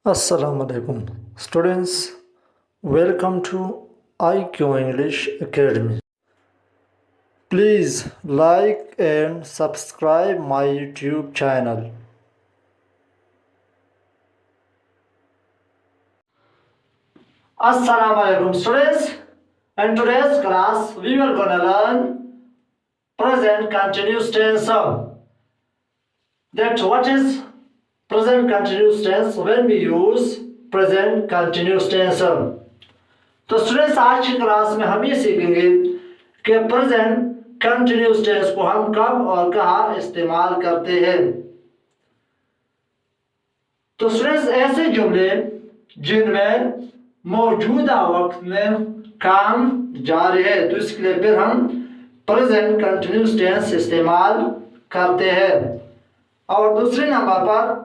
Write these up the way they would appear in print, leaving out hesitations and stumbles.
Assalamu alaikum. Students, welcome to IQ English Academy. Please like and subscribe my YouTube channel. Assalamu alaikum students. In today's class we are gonna learn present continuous tense. That what is present continuous tense when we use present continuous tense. तो students आज की class में हम ये सीखेंगे कि present continuous tense को हम कब और कहाँ इस्तेमाल करते हैं। तो स्टूडेंट्स ऐसे जुमले जिनमें मौजूदा वक्त में काम जारी है तो इसके लिए फिर हम प्रेजेंट कंटिन्यूस टेंस इस्तेमाल करते हैं। और दूसरे नंबर पर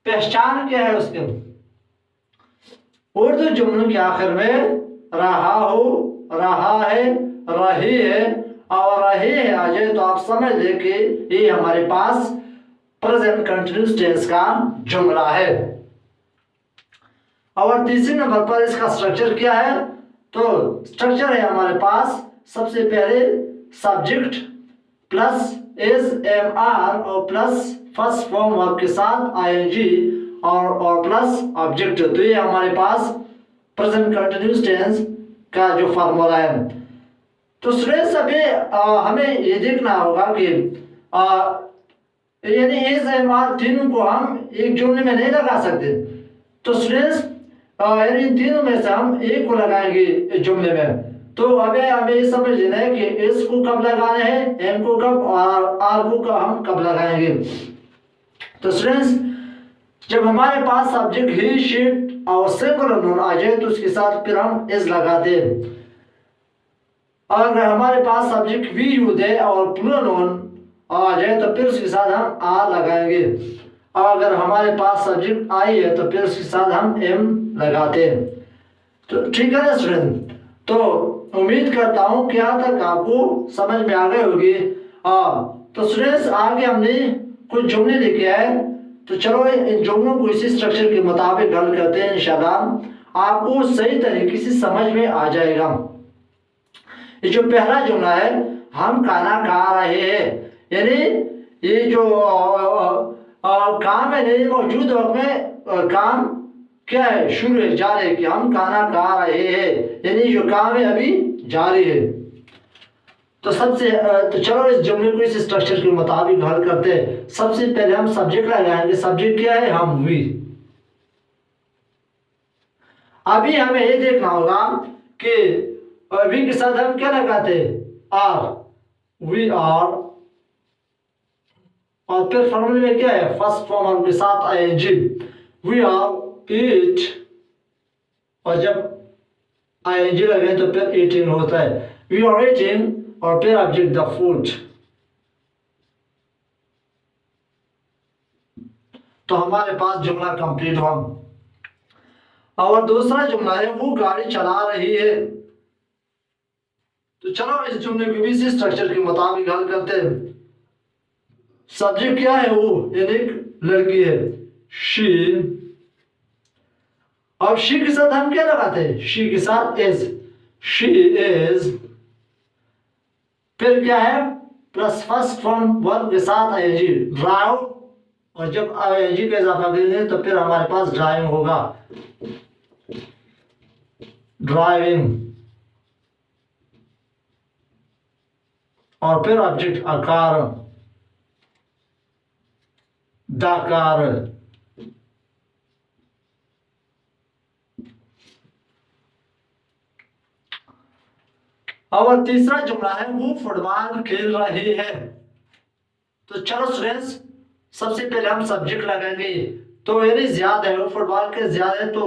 पहचान क्या है उसके, उर्दू जुमलों के आखिर में रहा हो, रहा है, रही है और रही है आ जाए तो आप समझ ले कि ये हमारे पास प्रेजेंट कंटिन्यूस टेंस का जुमला है। और तीसरे नंबर पर इसका स्ट्रक्चर क्या है, तो स्ट्रक्चर है हमारे पास सबसे पहले subject plus is am are और प्लस फर्स्ट फॉर्म वर्ब के साथ आईएनजी और प्लस ऑब्जेक्ट। तो ये हमारे पास प्रेजेंट कंटिन्यूस टेंस का जो फार्मूला है। तो स्टूडेंट्स अभी हमें ये देखना होगा कि यानी इज एम आर तीनों को हम एक जुमले में नहीं लगा सकते। तो स्टूडेंट्स यानी इन तीनों में से हम एक को लगाएंगे जुमले में। तो अभी हमें ये समझ लेना है कि इस को कब लगाना है, एम को कब और आर को हम कब लगाएंगे। तो स्टूडेंट्स जब हमारे पास सब्जेक्ट ही शीट और सिंगुलर नोन आ जाए तो उसके साथ फिर हम इज लगाते हैं। अगर हमारे पास सब्जेक्ट वी यूज है और प्लूरल नोन आ जाए तो फिर उसके साथ हम आर लगाएंगे। और अगर हमारे पास सब्जेक्ट आई है तो फिर उसके साथ हम एम लगाते हैं। तो ठीक है ना स्टूडेंट, तो उम्मीद करता हूँ कि यहाँ तक आपको समझ में आ गई होगी। तो स्टूडेंट्स आगे हमने कुछ जुमले लिखे हैं, तो चलो इन जुमलों को इसी स्ट्रक्चर के मुताबिक हल करते हैं। इंशाल्लाह आपको सही तरीके से समझ में आ जाएगा। ये जो पहला जुमला है, हम खाना खा रहे हैं, यानी ये जो काम है नहीं मौजूद वक्त में काम क्या है, शुरू है, जारी है कि हम खाना खा रहे हैं, यानी जो काम है अभी जारी है। तो चलो इस जुमले को इस स्ट्रक्चर के मुताबिक हल करते हैं। सबसे पहले हम सब्जेक्ट लगाएंगे। सब्जेक्ट क्या है, हम वी। अभी हमें ये देखना होगा कि वी के साथ हम क्या लगाते हैं, आर, वी आर। और फिर फॉर्मूले में क्या है, फर्स्ट फॉर्म के साथ आईएनजी, वी आर ईट। और जब आईएनजी लगे तो फिर ईटिंग होता है, वी आर ईटिंग और फिर ऑब्जेक्ट द फूड। तो हमारे पास जुमला कंप्लीट हुआ। और दूसरा जुमला है, वो गाड़ी चला रही है। तो चलो इस जुमले को भी इसी स्ट्रक्चर के मुताबिक हल करते हैं। सब्जेक्ट क्या है, वो यानी लड़की है, शी। अब शी के साथ हम क्या लगाते हैं, शी के साथ इज, शी इज। फिर क्या है, प्लस फर्स्ट फॉर्म वर्ब के साथ आईएनजी, ड्राइव। और जब आईएनजी का इजाफा करेंगे तो फिर हमारे पास ड्राइविंग होगा, ड्राइविंग। और फिर ऑब्जेक्ट आकार, दाकार। और तीसरा जुमला है, वो फुटबॉल खेल रही है। तो चलो स्टूडेंट्स सबसे पहले हम सब्जेक्ट लगाएंगे। तो यानी ज्यादा है, वो फुटबॉल के ज्यादा है तो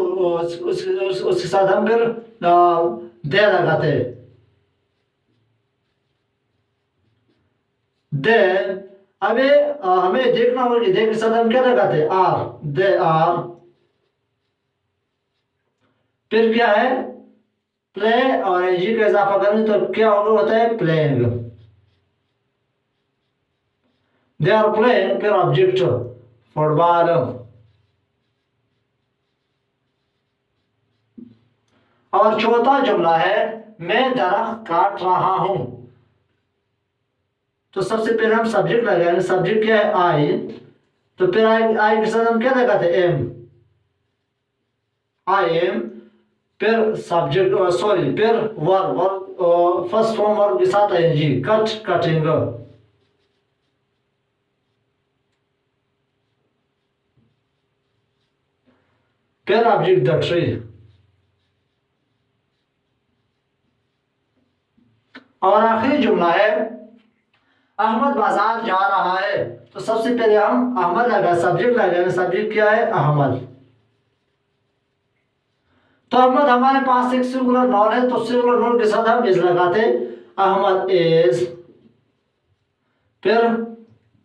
उसके साथ हम फिर दे लगाते हैं, दे। अबे हमें देखना होगा कि दे के साथ हम क्या लगाते हैं, आर, दे आर। फिर क्या है, प्ले और एजी का इजाफा करें तो क्या होता है, प्लेइंग। दे आर प्लेइंग, फिर ऑब्जेक्ट फुटबॉल। और चौथा जुमला है मैं दरख्त काट रहा हूं। तो सबसे पहले हम सब्जेक्ट लगाएंगे। सब्जेक्ट क्या है? आई। तो फिर आई के साथ हम क्या लगाते हैं? एम। I am. फिर सब्जेक्ट सॉरी फिर verb, verb first form verb के साथ आएंगे कट, कटिंग। फिर ऑब्जेक्ट द ट्री। और आखिरी जुमला है अहमद बाजार जा रहा है। तो सबसे पहले हम अहमद लगा, सब्जेक्ट लगाएंगे। सब्जेक्ट क्या है? अहमद। तो अहमद हमारे पास एक सिंगुलर नाउन है, तो सिंगुलर नाउन के साथ हम इज लगाते। अहमद इज, फिर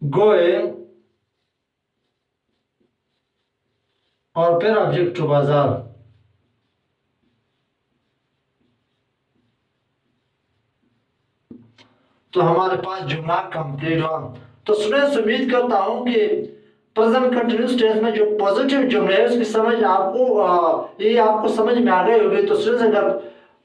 गोइंग, और फिर ऑब्जेक्ट टू बाजार। तो हमारे पास जुमला कंप्लीट हुआ। तो स्टूडेंट्स उम्मीद करता हूं कि प्रेजेंट कंटिन्यूअस टेंस में जो पॉजिटिव जुमले है उसकी समझ आपको ये आपको समझ में आ गई होगी। तो स्टूडेंट्स अगर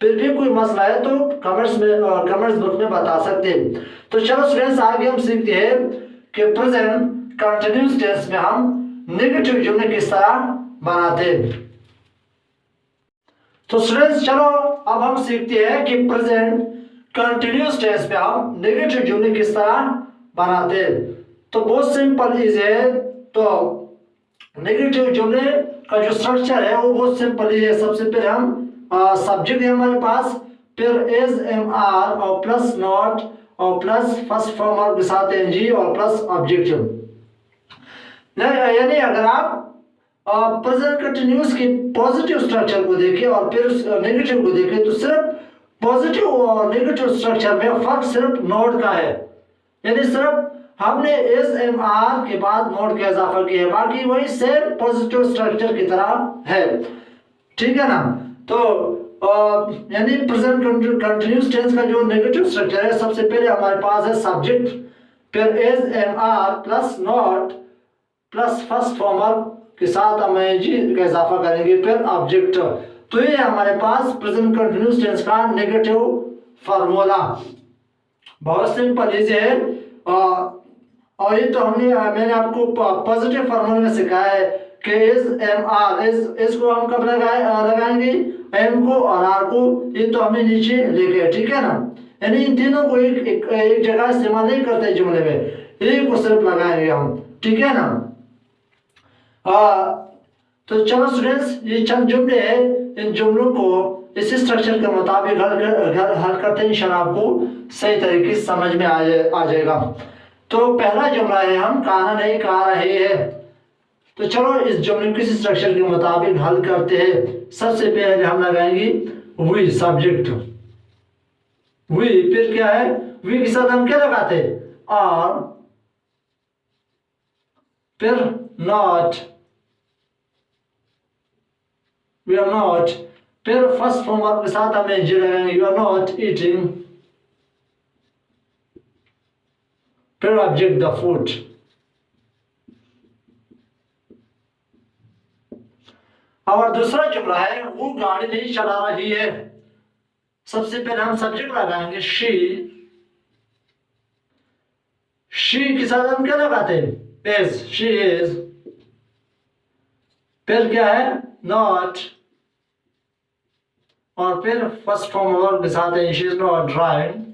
फिर भी कोई मसला है तो कमेंट्स बुक में बता सकते हैं। तो चलो स्टूडेंट्स आगे हम सीखते हैं कि प्रेजेंट कंटिन्यूअस टेंस में हम नेगेटिव जुमले किस तरह बनाते हैं। तो स्टूडेंट्स चलो अब हम सीखते हैं कि प्रेजेंट कंटिन्यूअस टेंस में हम नेगेटिव जुमले किस तरह बनाते हैं। तो बहुत सिंपल इज है। तो नेगेटिव जुमले का जो स्ट्रक्चर है वो बहुत सिंपल ही है। सबसे पहले हम सब्जेक्ट है हमारे पास, फिर इज एम आर और प्लस नॉट और प्लस फर्स्ट फॉर्म वर्ब के साथ एनजी और प्लस ऑब्जेक्टिव। यानी अगर आप प्रेजेंट कंटिन्यूअस के पॉजिटिव स्ट्रक्चर को देखें और फिर नेगेटिव को देखें तो सिर्फ पॉजिटिव और नेगेटिव स्ट्रक्चर में फर्क सिर्फ नोट का है। यानी सिर्फ हमने एस एम आर के बाद नोट का इजाफा किया है, बाकी वही सेम पॉजिटिव स्ट्रक्चर की तरह है। ठीक है ना? तो यानी प्रेजेंट कंटिन्यूअस टेंस का जो नेगेटिव स्ट्रक्चर है, सबसे पहले हमारे पास है सब्जेक्ट, फिर is am are plus not plus first form verb के साथ हम जी का इजाफा करेंगे, फिर ऑब्जेक्ट। तो ये हमारे पास प्रेजेंट कंटिन्यूअस टेंस का नेगेटिव फार्मूला। बहुत सिंपल इजी है। और ये तो मैंने आपको पॉजिटिव फार्मूला में सिखाया है कि इज एम आर, इज को हम कब लगाएंगे? एम को और आर को, ये तो हमने नीचे लिखे। ठीक है ना? यानी इन तीनों को एक जगह इस्तेमाल नहीं करते जुमले में, एक को सिर्फ लगाएंगे हम। ठीक है ना? तो चलो स्टूडेंट्स ये चंद जुमले हैं, इन जुमलों को इसी स्ट्रक्चर के मुताबिक हल करते हैं, इंशाल्लाह आपको सही तरीके से समझ में आ जाएगा। तो पहला जुमला है हम खाना नहीं खा रहे हैं। तो चलो इस जुमले को इसी स्ट्रक्चर के मुताबिक हल करते हैं। सबसे पहले हम लगाएंगे वी, सब्जेक्ट वी, फिर क्या है? वी के साथ हम क्या लगाते हैं? आर, फिर नॉट, we are not, फिर फर्स्ट फॉर्म वर्ब के साथ हमें जी लगाएंगे, you are not eating, फिर ऑब्जेक्ट द फूड। और दूसरा जुमला है वो गाड़ी नहीं चला रही है। सबसे पहले हम सब्जेक्ट लगाएंगे शी, शी के साथ हम क्या लगाते हैं? इज, शी इज, फिर क्या है? नॉट, और फिर फर्स्ट फॉर्म वर्ब के साथ है शी इज नॉट ड्राइविंग,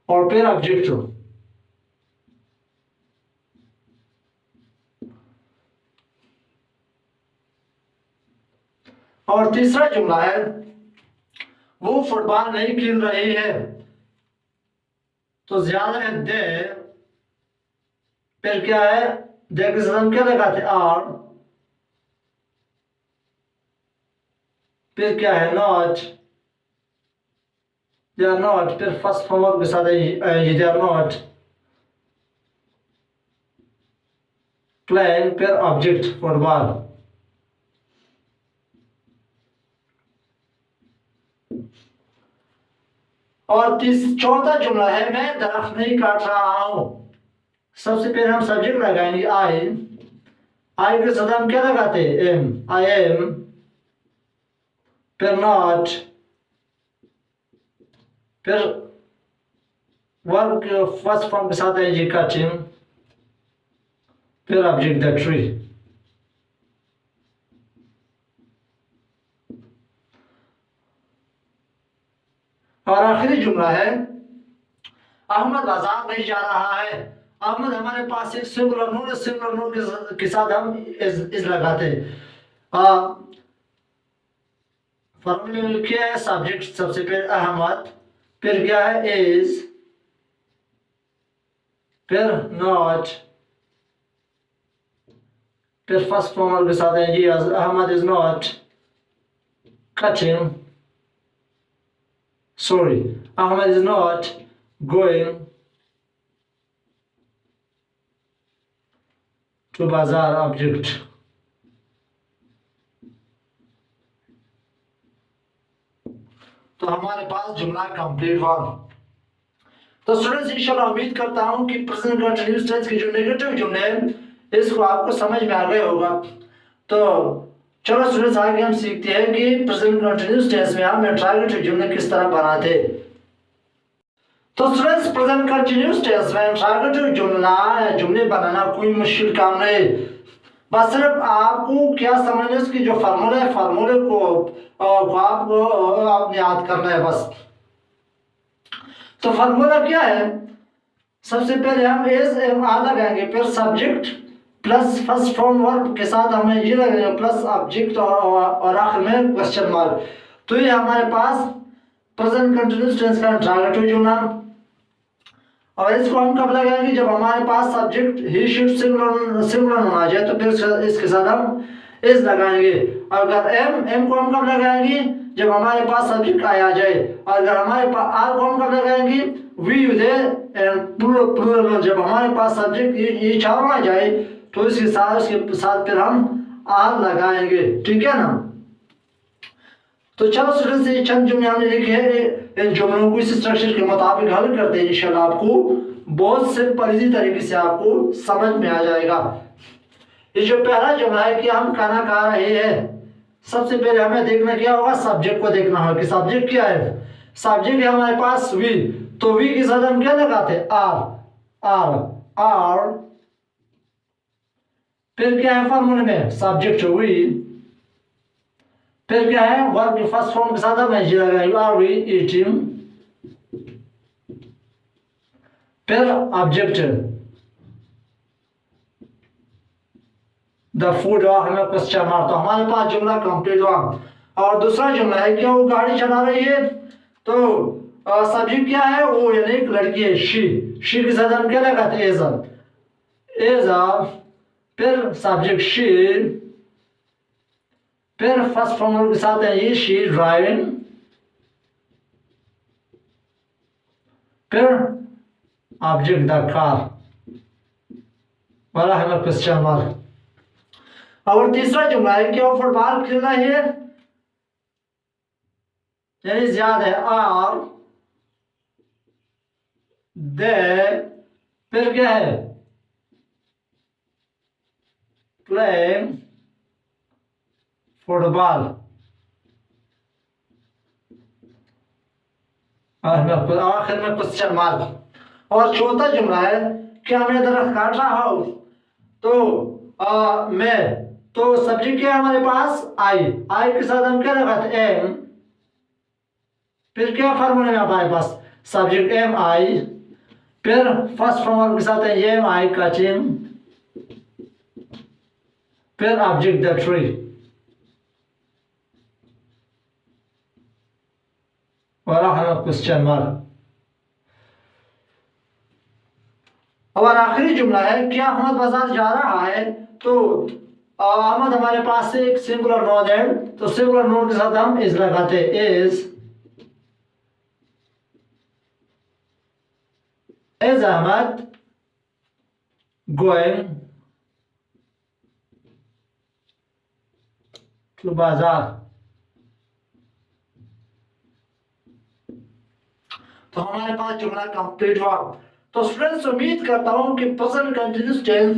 और फिर ऑब्जेक्टिव। और तीसरा जुमला है वो फुटबॉल नहीं खेल रही है। तो ज्यादा है दे, फिर क्या है? दे के साथ हम क्या लगाते? आर, फिर क्या है? नॉट, दे आर नॉट, फिर फर्स्ट फॉर्म वर्ब के साथ है दे आर नॉट प्लेइंग, फिर ऑब्जेक्ट फुटबॉल। और चौथा जुमला है मैं दरख्त नहीं काट रहा हूं। सबसे पहले हम सब्जेक्ट लगाएंगे आई, आई के साथ हम क्या लगाते एम, आई एम, फिर नॉट, फिर वर्ब के फर्स्ट फॉर्म के साथ है जी कटिंग, फिर ऑब्जेक्ट द ट्री। और आखिरी जुमला है अहमद बाजार नहीं जा रहा है। अहमद हमारे पास एक सिंगुलर नोन है, सिंगुलर नोन के साथ हम इज लगाते हैं। फॉर्मूले में क्या है, सब्जेक्ट सबसे पहले अहमद, फिर क्या है इज, फिर नॉट, फिर फर्स्ट फॉर्मल के साथ है जी Ahmed is not cutting, sorry, Ahmed is not going to bazaar object। तो हमारे पास जुमला कंप्लीट हुआ। तो स्टूडेंट्स इंशाल्लाह उम्मीद करता हूं कि प्रेजेंट कंटीन्यूअस टेंस के जो नेगेटिव जुमले हैं इसको आपको समझ में आ गया होगा। तो चलो स्टूडेंट्स आगे हम सीखते हैं कि प्रेजेंट कंटीन्यूअस टेंस में हम इंट्रोगेटिव जुमले किस तरह बनाते। तो स्टूडेंट्स प्रेजेंट कंटीन्यूअस टेंस में इंट्रोगेटिव जुमले बनाना कोई मुश्किल काम नहीं, बस सिर्फ आपको क्या समझना है, इसकी जो फार्मूला है फार्मूले को आपने याद करना है बस। तो फार्मूला क्या है, सबसे पहले हम एज एम आर लगाएंगे, फिर subject plus first form verb के साथ हमें ये लगेगा प्लस ऑब्जेक्ट और आखिर में क्वेश्चन मार्क। तो ये हमारे पास प्रेजेंट कंटीन्यूअस टेंस का इंट्रोगेटिव जुमला। और इसको हम कब लगाएंगे, जब हमारे पास सब्जेक्ट ही शुड सिंगुलर होना चाहिए, तो फिर इसके साथ हम इज लगाएंगे। अगर एम को हम कब लगाएंगे, जब हमारे पास सब्जेक्ट आ जाए। और अगर हमारे पास आर को हम कब लगाएंगे, वी दे प्लूरल, जब हमारे पास सब्जेक्ट ये चारों आ जाए तो इसके साथ फिर हम आर लगाएंगे, ठीक है ना। तो चलो स्टूडेंट्स ये चंद जुमले हमने लिखे हैं, इन जुमलों को इस स्ट्रक्चर के मुताबिक हल करते हैं, इंशाल्लाह आपको बहुत सिंपल इजी तरीके से आपको समझ में आ जाएगा। ये जो पहला जुमला है कि हम खाना खा रहे हैं, सबसे पहले हमें देखना क्या होगा, सब्जेक्ट को देखना होगा कि सब्जेक्ट क्या है। सब्जेक्ट है हमारे पास वी, तो वी के साथ हम क्या लगाते हैं आर। फिर क्या है फॉर्मूले में सब्जेक्ट वी, फिर क्या है वर्ब के फर्स्ट फॉर्म के साथ हम जी लगाएंगे आर वी ईटिंग, फिर ऑब्जेक्ट द फूड और हमें क्वेश्चन मार्क। तो हमारे पास जुमला कंप्लीट हुआ। और दूसरा जुमला है क्या वो गाड़ी चला रही है, तो सब्जेक्ट क्या है वो यानी एक लड़की है शी के साथ हम क्या लगाते हैं एज फिर सब्जेक्ट शी, फिर फर्स्ट फॉर्मल के साथ है ये शी ड्राइविंग, फिर ऑब्जेक्ट द कार वाला हमें क्वेश्चन मार्क। और तीसरा जुमला है क्या वो फुटबॉल खेल रहा है, यानी ज्यादा है आर दे, फिर क्या है प्लेइंग फुटबॉल, आखिर में क्वेश्चन मार्क। और चौथा जुमला है कि हमें दरख्त काट रहा हो, तो मैं, तो सब्जेक्ट क्या है हमारे पास आई के साथ हम क्या लगाते एम, फिर क्या फॉर्मूला में हमारे पास सब्जेक्ट एम आई, फिर फर्स्ट फॉर्मूला के साथ है एम आई कटिंग, फिर ऑब्जेक्ट द ट्री और हमें क्वेश्चन मार्क। और आखिरी जुमला है क्या अहमद बाजार जा रहा है, तो अहमद हमारे पास से एक सिंगुलर नोन है, तो सिंगुलर नोन के साथ हम इज लगाते इज अहमद गोइंग टू बाजार। तो हमारे पास जुमला कंप्लीट हुआ। तो स्टूडेंट्स उम्मीद करता हूं कि प्रेजेंट कंटीन्यूअस टेंस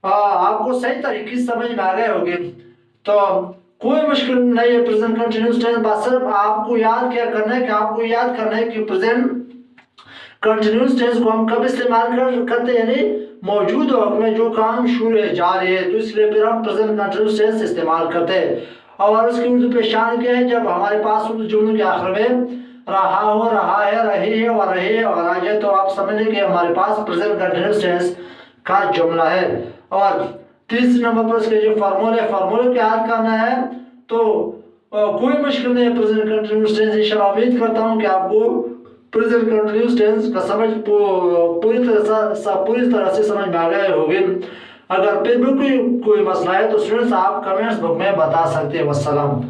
आपको सही तरीके से समझ में आ गए होंगे। तो कोई मुश्किल नहीं है प्रेजेंट कंटिन्यूस टेंस, बस सिर्फ आपको याद क्या करना है कि आपको याद करना है कि प्रेजेंट कंटिन्यूस टेंस को हम कब इस्तेमाल करते हैं, यानी मौजूद वक्त में जो काम शुरू है जारी है, तो इसलिए फिर हम प्रेजेंट कंटिन्यूस टेंस इस्तेमाल करते हैं। और उसकी उर्दू पहचान क्या है, जब हमारे पास उर्दू जुमलों के आखिर में रहा हो, रहा है, रही है और रहे और आज है, तो आप समझ लें कि हमारे पास प्रेजेंट कंटिन्यूस टेंस का जुमला है। और तीसरे नंबर पर उसके जो फार्मूले को याद करना है, तो कोई मुश्किल नहीं है प्रेजेंट कंटिन्यूस टेंस। इंशाल्लाह उम्मीद करता हूँ कि आपको प्रेजेंट कंटिन्यूस टेंस का समझ पूरी तरह से समझ में आ गए होंगे। अगर फिर भी कोई मसला है तो स्टूडेंट्स आप कमेंट्स बुक में बता सकते हैं। वस्सलाम।